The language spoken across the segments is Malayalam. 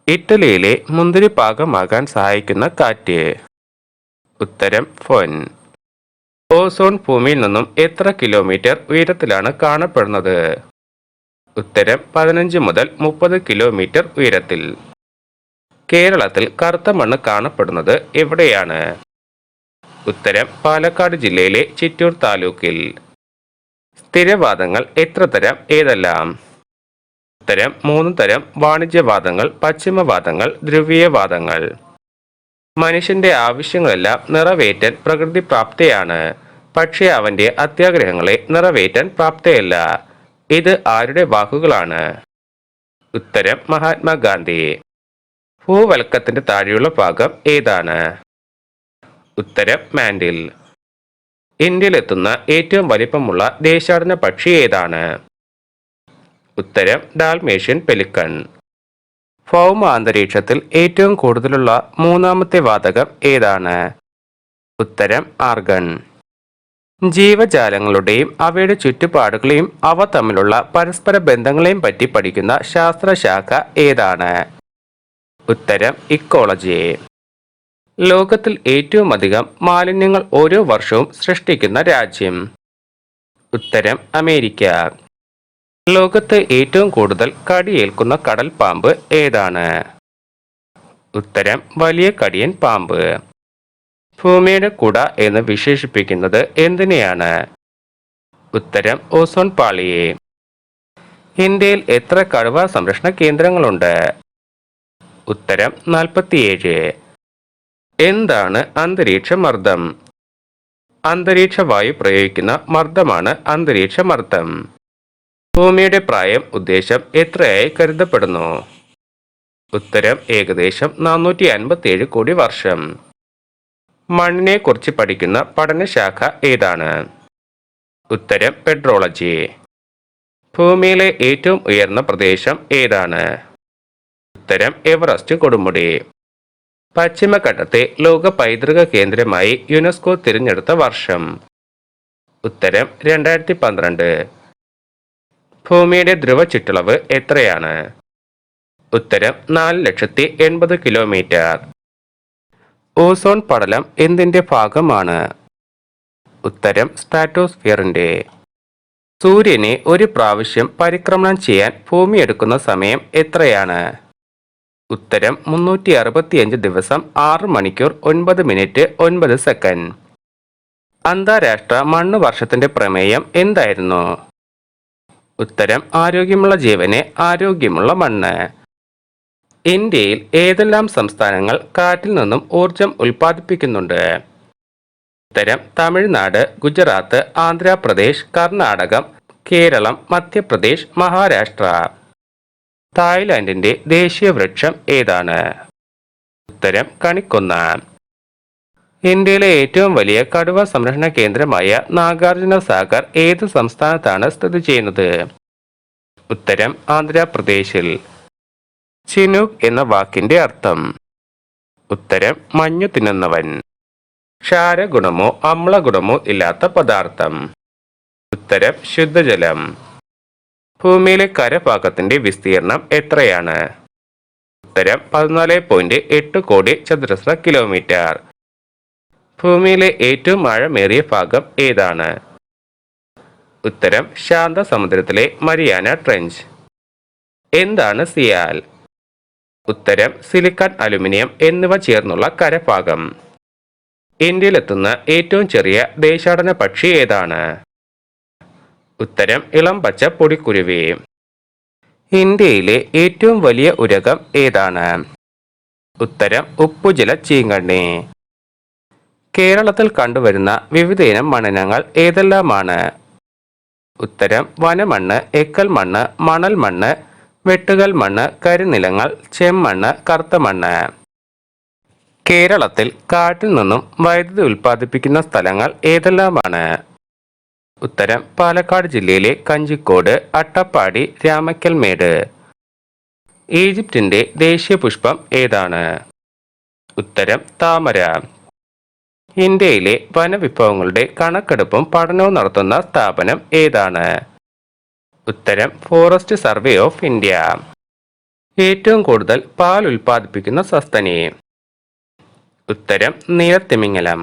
ഇറ്റലിയിലെ മുന്തിരി പാകമാകാൻ സഹായിക്കുന്ന കാറ്റ്. ഉത്തരം ഫോൻ. ഓസോൺ ഭൂമിയിൽ നിന്നും എത്ര കിലോമീറ്റർ ഉയരത്തിലാണ് കാണപ്പെടുന്നത്? ഉത്തരം 15 മുതൽ 30 കിലോമീറ്റർ ഉയരത്തിൽ. കേരളത്തിൽ കറുത്ത മണ്ണ് കാണപ്പെടുന്നത് എവിടെയാണ്? ഉത്തരം പാലക്കാട് ജില്ലയിലെ ചിറ്റൂർ താലൂക്കിൽ. സ്ഥിരവാദങ്ങൾ എത്ര തരം ഏതെല്ലാം? ഉത്തരം 3 തരം: വാണിജ്യവാദങ്ങൾ, പശ്ചിമവാദങ്ങൾ, ധ്രുവീയവാദങ്ങൾ. മനുഷ്യന്റെ ആവശ്യങ്ങളെല്ലാം നിറവേറ്റാൻ പ്രകൃതി പ്രാപ്തയാണ്, പക്ഷേ അവന്റെ അത്യാഗ്രഹങ്ങളെ നിറവേറ്റാൻ പ്രാപ്തയല്ല. ഇത് ആരുടെ വാക്കുകളാണ്? ഉത്തരം മഹാത്മാഗാന്ധി. ഭൂവൽക്കത്തിന്റെ താഴെയുള്ള ഭാഗം ഏതാണ്? ഉത്തരം മാൻഡിൽ. ഇന്ത്യയിലെത്തുന്ന ഏറ്റവും വലിപ്പമുള്ള ദേശാടന പക്ഷി ഏതാണ്? ഉത്തരം ഡാൽമേഷ്യൻ പെലിക്കൺ. ഭൗമ അന്തരീക്ഷത്തിൽ ഏറ്റവും കൂടുതലുള്ള മൂന്നാമത്തെ വാതകം ഏതാണ്? ഉത്തരം ആർഗൺ. ജീവജാലങ്ങളുടെയും അവയുടെ ചുറ്റുപാടുകളെയും അവ തമ്മിലുള്ള പരസ്പര ബന്ധങ്ങളെയും പറ്റി പഠിക്കുന്ന ശാസ്ത്രശാഖ ഏതാണ്? ഉത്തരം ഇക്കോളജി. ലോകത്തിൽ ഏറ്റവും അധികം മാലിന്യങ്ങൾ ഓരോ വർഷവും സൃഷ്ടിക്കുന്ന രാജ്യം? ഉത്തരം അമേരിക്ക. ലോകത്ത് ഏറ്റവും കൂടുതൽ കടിയേൽക്കുന്ന കടൽ പാമ്പ് ഏതാണ്? ഉത്തരം വലിയ കടിയൻ പാമ്പ്. ഭൂമിയുടെ കുട എന്ന് വിശേഷിപ്പിക്കുന്നത് എന്തിനെയാണ്? ഉത്തരം ഓസോൺ പാളിയെ. ഇന്ത്യയിൽ എത്ര കടുവ സംരക്ഷണ കേന്ദ്രങ്ങളുണ്ട്? ഉത്തരം 47. എന്താണ് അന്തരീക്ഷ മർദ്ദം? അന്തരീക്ഷ വായു പ്രയോഗിക്കുന്ന മർദ്ദമാണ് അന്തരീക്ഷ മർദ്ദം. ഭൂമിയുടെ പ്രായം ഉദ്ദേശം എത്രയായി കരുതപ്പെടുന്നു? ഉത്തരം ഏകദേശം 457 കോടി വർഷം. മണ്ണിനെ കുറിച്ച് പഠിക്കുന്ന പഠനശാഖ ഏതാണ്? ഉത്തരം പെട്രോളജി. ഭൂമിയിലെ ഏറ്റവും ഉയർന്ന പ്രദേശം ഏതാണ്? ഉത്തരം എവറസ്റ്റ് കൊടുമുടി. പശ്ചിമഘട്ടത്തെ ലോക പൈതൃക കേന്ദ്രമായി യുനെസ്കോ തിരഞ്ഞെടുത്ത വർഷം? ഉത്തരം 2012. ഭൂമിയുടെ ധ്രുവ ചുറ്റളവ് എത്രയാണ്? ഉത്തരം 4,80,000 കിലോമീറ്റർ. ഓസോൺ പടലം എന്തിന്റെ ഭാഗമാണ്? ഉത്തരം സ്ട്രാറ്റോസ്ഫിയറിന്റെ. സൂര്യനെ ഒരു പ്രാവശ്യം പരിക്രമണം ചെയ്യാൻ ഭൂമി എടുക്കുന്ന സമയം എത്രയാണ്? ഉത്തരം 365 ദിവസം 6 മണിക്കൂർ 9 മിനിറ്റ് 9 സെക്കൻഡ്. അന്താരാഷ്ട്ര മണ്ണ് വർഷത്തിന്റെ പ്രമേയം എന്തായിരുന്നു? ഉത്തരം ആരോഗ്യമുള്ള ജീവന് ആരോഗ്യമുള്ള മണ്ണ്. ഇന്ത്യയിൽ ഏതെല്ലാം സംസ്ഥാനങ്ങൾ കാറ്റിൽ നിന്നും ഊർജം ഉൽപ്പാദിപ്പിക്കുന്നുണ്ട്? ഉത്തരം തമിഴ്നാട്, ഗുജറാത്ത്, ആന്ധ്രാപ്രദേശ്, കർണാടകം, കേരളം, മധ്യപ്രദേശ്, മഹാരാഷ്ട്ര. തായ്ലാൻഡിന്റെ ദേശീയ വൃക്ഷം ഏതാണ്? ഉത്തരം കണിക്കൊന്ന. ഇന്ത്യയിലെ ഏറ്റവും വലിയ കടുവ സംരക്ഷണ കേന്ദ്രമായ നാഗാർജുന സാഗർ ഏത് സംസ്ഥാനത്താണ് സ്ഥിതി ചെയ്യുന്നത്? ഉത്തരം ആന്ധ്രാപ്രദേശിൽ. ചിനൂക്ക് എന്ന വാക്കിന്റെ അർത്ഥം? ഉത്തരം മഞ്ഞു തിന്നുന്നവൻ. ക്ഷാരഗുണമോ അമ്ലഗുണമോ ഇല്ലാത്ത പദാർത്ഥം? ഉത്തരം ശുദ്ധജലം. ഭൂമിയിലെ കരഭാഗത്തിന്റെ വിസ്തീർണം എത്രയാണ്? ഉത്തരം 14.8 കോടി ചതുരശ്ര കിലോമീറ്റർ. ഭൂമിയിലെ ഏറ്റവും ആഴമേറിയ ഭാഗം ഏതാണ്? ഉത്തരം ശാന്ത സമുദ്രത്തിലെ മരിയാന ട്രെഞ്ച്. എന്താണ് സിയാൽ? ഉത്തരം സിലിക്കൺ, അലുമിനിയം എന്നിവ ചേർന്നുള്ള കരഭാഗം. ഇന്ത്യയിലെത്തുന്ന ഏറ്റവും ചെറിയ ദേശാടന പക്ഷി ഏതാണ്? ഉത്തരം ഇളം പച്ച പൊടിക്കുരുവി. ഇന്ത്യയിലെ ഏറ്റവും വലിയ ഉരകം ഏതാണ്? ഉത്തരം ഉപ്പുജല ചീങ്കണ്ണി. കേരളത്തിൽ കണ്ടുവരുന്ന വിവിധയിനം മണ്ണിനങ്ങൾ ഏതെല്ലാമാണ്? ഉത്തരം വനമണ്ണ്, എക്കൽ മണ്ണ്, മണൽ മണ്ണ്, വെട്ടുകൽ മണ്ണ്, കരിനിലങ്ങൾ, ചെമ്മണ്ണ്, കറുത്ത മണ്ണ്. കേരളത്തിൽ കാറ്റിൽ നിന്നും വൈദ്യുതി ഉൽപ്പാദിപ്പിക്കുന്ന സ്ഥലങ്ങൾ ഏതെല്ലാമാണ്? ഉത്തരം പാലക്കാട് ജില്ലയിലെ കഞ്ചിക്കോട്, അട്ടപ്പാടി, രാമക്കൽമേട്. ഈജിപ്തിന്റെ ദേശീയ പുഷ്പം ഏതാണ്? ഉത്തരം താമര. ഇന്ത്യയിലെ വനവിഭവങ്ങളുടെ കണക്കെടുപ്പും പഠനവും നടത്തുന്ന സ്ഥാപനം ഏതാണ്? ഉത്തരം ഫോറസ്റ്റ് സർവേ ഓഫ് ഇന്ത്യ. ഏറ്റവും കൂടുതൽ പാൽ ഉൽപ്പാദിപ്പിക്കുന്ന സസ്തനി. ഉത്തരം നീലത്തിമിംഗലം.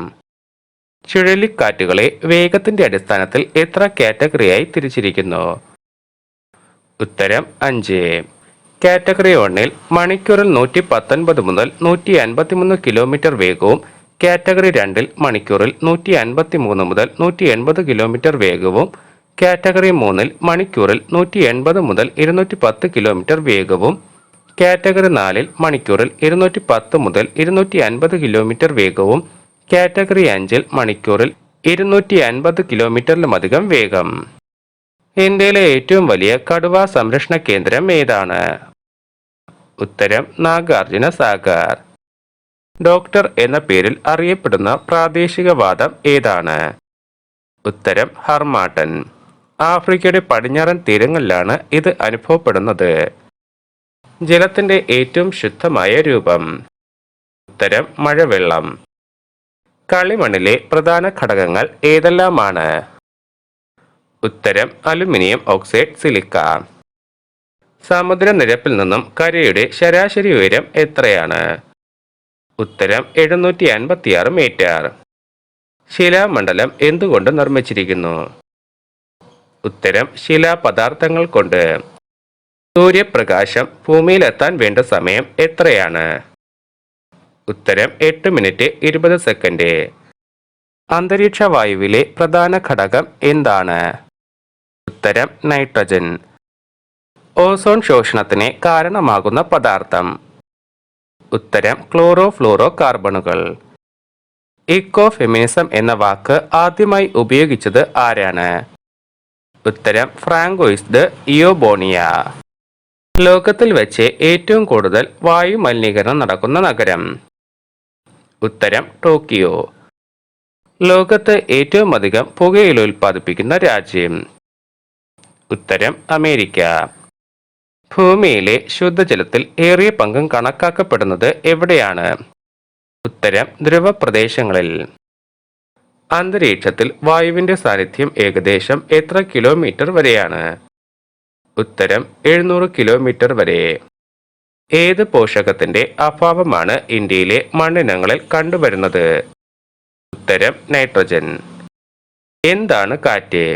ചുഴലിക്കാറ്റുകളെ വേഗത്തിന്റെ അടിസ്ഥാനത്തിൽ എത്ര കാറ്റഗറിയായി തിരിച്ചിരിക്കുന്നു? ഉത്തരം 5. കാറ്റഗറി 1 മണിക്കൂറിൽ 119 മുതൽ 153 കിലോമീറ്റർ വേഗവും കാറ്റഗറി 2 മണിക്കൂറിൽ 153 മുതൽ 180 കിലോമീറ്റർ വേഗവും കാറ്റഗറി 3 മണിക്കൂറിൽ 180 മുതൽ 210 കിലോമീറ്റർ വേഗവും കാറ്റഗറി 4 മണിക്കൂറിൽ 210 മുതൽ 250 കിലോമീറ്റർ വേഗവും കാറ്റഗറി 5 മണിക്കൂറിൽ 250 കിലോമീറ്ററിലുമധികം വേഗം. ഇന്ത്യയിലെ ഏറ്റവും വലിയ കടുവ സംരക്ഷണ കേന്ദ്രം ഏതാണ്? ഉത്തരം നാഗാർജുന സാഗർ. ഡോക്ടർ എന്ന പേരിൽ അറിയപ്പെടുന്ന പ്രാദേശിക വാദം ഏതാണ്? ഉത്തരം ഹർമാട്ടൻ. ആഫ്രിക്കയുടെ പടിഞ്ഞാറൻ തീരങ്ങളിലാണ് ഇത് അനുഭവപ്പെടുന്നത്. ജലത്തിന്റെ ഏറ്റവും ശുദ്ധമായ രൂപം? ഉത്തരം മഴവെള്ളം. കളിമണ്ണിലെ പ്രധാന ഘടകങ്ങൾ ഏതെല്ലാമാണ്? ഉത്തരം അലുമിനിയം ഓക്സൈഡ്, സിലിക്ക. സമുദ്രനിരപ്പിൽ നിന്നും കരയുടെ ശരാശരി ഉയരം എത്രയാണ്? ഉത്തരം 756 മീറ്റർ. ശിലാമണ്ഡലം എന്തുകൊണ്ട് നിർമ്മിച്ചിരിക്കുന്നു? ഉത്തരം ശിലാപദാർത്ഥങ്ങൾ കൊണ്ട്. സൂര്യപ്രകാശം ഭൂമിയിലെത്താൻ വേണ്ട സമയം എത്രയാണ്? ഉത്തരം 8 മിനിറ്റ് 20 സെക്കൻഡ്. അന്തരീക്ഷ വായുവിലെ പ്രധാന ഘടകം എന്താണ്? ഉത്തരം നൈട്രജൻ. ഓസോൺ ശോഷണത്തിന് കാരണമാകുന്ന പദാർത്ഥം? ഉത്തരം ക്ലോറോ ഫ്ലൂറോ കാർബണുകൾ. ഇക്കോ ഫെമിനിസം എന്ന വാക്ക് ആദ്യമായി ഉപയോഗിച്ചത് ആരാണ്? ഉത്തരം ഫ്രാങ്കോയിസ് ദ ഇയോബോണിയ. ലോകത്തിൽ വെച്ച് ഏറ്റവും കൂടുതൽ വായു മലിനീകരണം നടക്കുന്ന നഗരം? ഉത്തരം ടോക്കിയോ. ലോകത്ത് ഏറ്റവും അധികം പുകയില ഉൽപ്പാദിപ്പിക്കുന്ന രാജ്യം? ഉത്തരം അമേരിക്ക. ഭൂമിയിലെ ശുദ്ധജലത്തിൽ ഏറിയ പങ്കും കണക്കാക്കപ്പെടുന്നത് എവിടെയാണ്? ഉത്തരം ധ്രുവപ്രദേശങ്ങളിൽ. അന്തരീക്ഷത്തിൽ വായുവിന്റെ സാന്നിധ്യം ഏകദേശം എത്ര കിലോമീറ്റർ വരെയാണ്? ഉത്തരം 700 കിലോമീറ്റർ വരെ. ഏത് പോഷകത്തിന്റെ അഭാവമാണ് ഇന്ത്യയിലെ മണ്ണിനങ്ങളിൽ കണ്ടുവരുന്നത്? ഉത്തരം നൈട്രജൻ. എന്താണ് കാറ്റ്?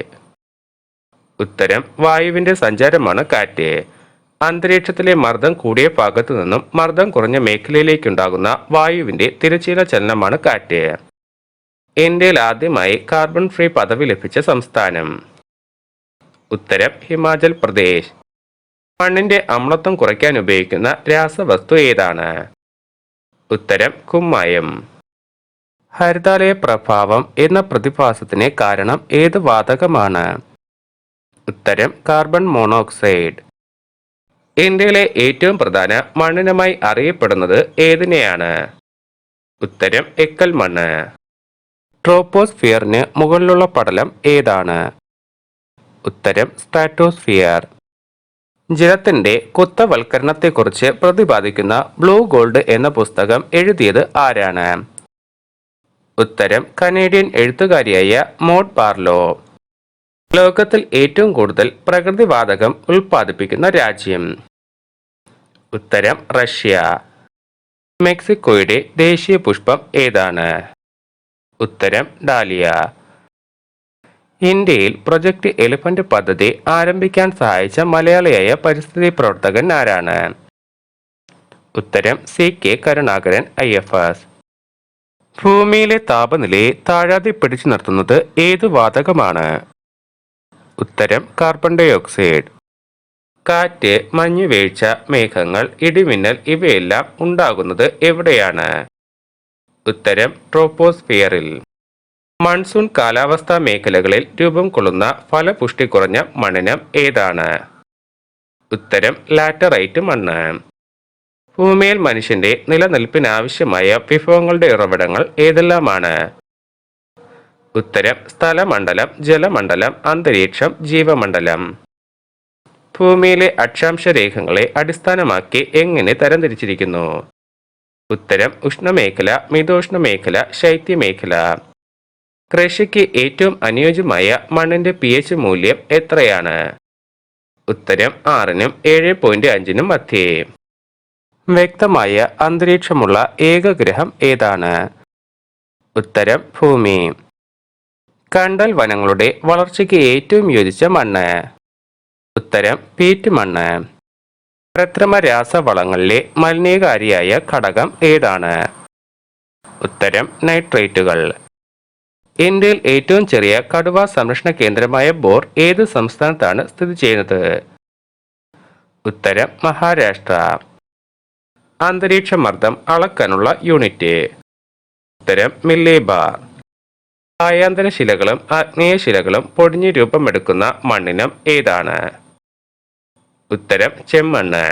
ഉത്തരം വായുവിന്റെ സഞ്ചാരമാണ് കാറ്റ്. അന്തരീക്ഷത്തിലെ മർദ്ദം കൂടിയ ഭാഗത്തു നിന്നും മർദ്ദം കുറഞ്ഞ മേഖലയിലേക്കുണ്ടാകുന്ന വായുവിന്റെ തിരശ്ചീന ചലനമാണ് കാറ്റ്. ഇന്ത്യയിൽ ആദ്യമായി കാർബൺ ഫ്രീ പദവി ലഭിച്ച സംസ്ഥാനം? ഉത്തരം ഹിമാചൽ പ്രദേശ്. മണ്ണിന്റെ അമ്ലത്വം കുറയ്ക്കാൻ ഉപയോഗിക്കുന്ന രാസവസ്തു ഏതാണ്? ഉത്തരം കുമ്മായം. ഹരിതാലയ പ്രഭാവം എന്ന പ്രതിഭാസത്തിന് കാരണം ഏത് വാതകമാണ്? ഉത്തരം കാർബൺ മോണോക്സൈഡ്. ഇന്ത്യയിലെ ഏറ്റവും പ്രധാന മണ്ണിനമായി അറിയപ്പെടുന്നത് ഏതിനെയാണ്? ഉത്തരം എക്കൽ മണ്ണ്. ട്രോപ്പോസ്ഫിയറിന് മുകളിലുള്ള പടലം ഏതാണ്? ഉത്തരം സ്ട്രാറ്റോസ്ഫിയർ. ജലത്തിന്റെ കുത്തവൽക്കരണത്തെക്കുറിച്ച് പ്രതിപാദിക്കുന്ന ബ്ലൂ ഗോൾഡ് എന്ന പുസ്തകം എഴുതിയത് ആരാണ്? ഉത്തരം കനേഡിയൻ എഴുത്തുകാരിയായ മോഡ് ബാർലോ. ലോകത്തിൽ ഏറ്റവും കൂടുതൽ പ്രകൃതിവാതകം ഉൽപ്പാദിപ്പിക്കുന്ന രാജ്യം? ഉത്തരം റഷ്യ. മെക്സിക്കോയുടെ ദേശീയ പുഷ്പം ഏതാണ്? ഉത്തരം ഡാലിയ. ഇന്ത്യയിൽ പ്രൊജക്ട് എലിഫന്റ് പദ്ധതി ആരംഭിക്കാൻ സഹായിച്ച മലയാളിയായ പരിസ്ഥിതി പ്രവർത്തകൻ ആരാണ്? ഉത്തരം CK കരുണാകരൻ IFS. ഭൂമിയിലെ താപനിലയെ താഴാതെ പിടിച്ചു നിർത്തുന്നത് ഏത് വാതകമാണ്? ഉത്തരം കാർബൺ ഡൈ ഓക്സൈഡ്. കാറ്റ്, മഞ്ഞുവീഴ്ച, മേഘങ്ങൾ, ഇടിമിന്നൽ ഇവയെല്ലാം ഉണ്ടാകുന്നത് എവിടെയാണ്? ഉത്തരം ട്രോപ്പോസ്ഫിയറിൽ. മൺസൂൺ കാലാവസ്ഥാ മേഖലകളിൽ രൂപം കൊള്ളുന്ന ഫലപുഷ്ടി കുറഞ്ഞ മണ്ണിനം ഏതാണ്? ഉത്തരം ലാറ്ററൈറ്റ് മണ്ണ്. ഭൂമിയിൽ മനുഷ്യന്റെ നിലനിൽപ്പിനാവശ്യമായ വിഭവങ്ങളുടെ ഉറവിടങ്ങൾ ഏതെല്ലാമാണ്? ഉത്തരം സ്ഥലമണ്ഡലം, ജലമണ്ഡലം, അന്തരീക്ഷം, ജീവമണ്ഡലം. ഭൂമിയിലെ അക്ഷാംശ രേഖകളെ അടിസ്ഥാനമാക്കി എങ്ങനെ തരംതിരിച്ചിരിക്കുന്നു? ഉത്തരം ഉഷ്ണമേഖല, മിതോഷ്ണമേഖല, ശൈത്യമേഖല. കൃഷിക്ക് ഏറ്റവും അനുയോജ്യമായ മണ്ണിന്റെ pH മൂല്യം എത്രയാണ്? ഉത്തരം 6നും 7.5നും മധ്യേ. വ്യക്തമായ അന്തരീക്ഷമുള്ള ഏക ഗ്രഹം ഏതാണ്? ഉത്തരം ഭൂമി. കണ്ടൽ വനങ്ങളുടെ വളർച്ചയ്ക്ക് ഏറ്റവും യോജിച്ച മണ്ണ്? ഉത്തരം പീറ്റ് മണ്ണ്. കൃത്രിമ രാസവളങ്ങളിലെ മലിനീകാരിയായ ഘടകം ഏതാണ്? ഉത്തരം നൈട്രേറ്റുകൾ. ഇന്ത്യയിൽ ഏറ്റവും ചെറിയ കടുവ സംരക്ഷണ കേന്ദ്രമായ ബോർ ഏത് സംസ്ഥാനത്താണ് സ്ഥിതി ചെയ്യുന്നത്? ഉത്തരം മഹാരാഷ്ട്ര. അന്തരീക്ഷ മർദ്ദം അളക്കാനുള്ള യൂണിറ്റ്? ഉത്തരം മില്ലിബാർ. കായാന്തര ശിലകളും ആഗ്നേയ ശിലകളും പൊടിഞ്ഞ് രൂപമെടുക്കുന്ന മണ്ണിനം ഏതാണ്? ഉത്തരം ചെമ്മണ്ണ്.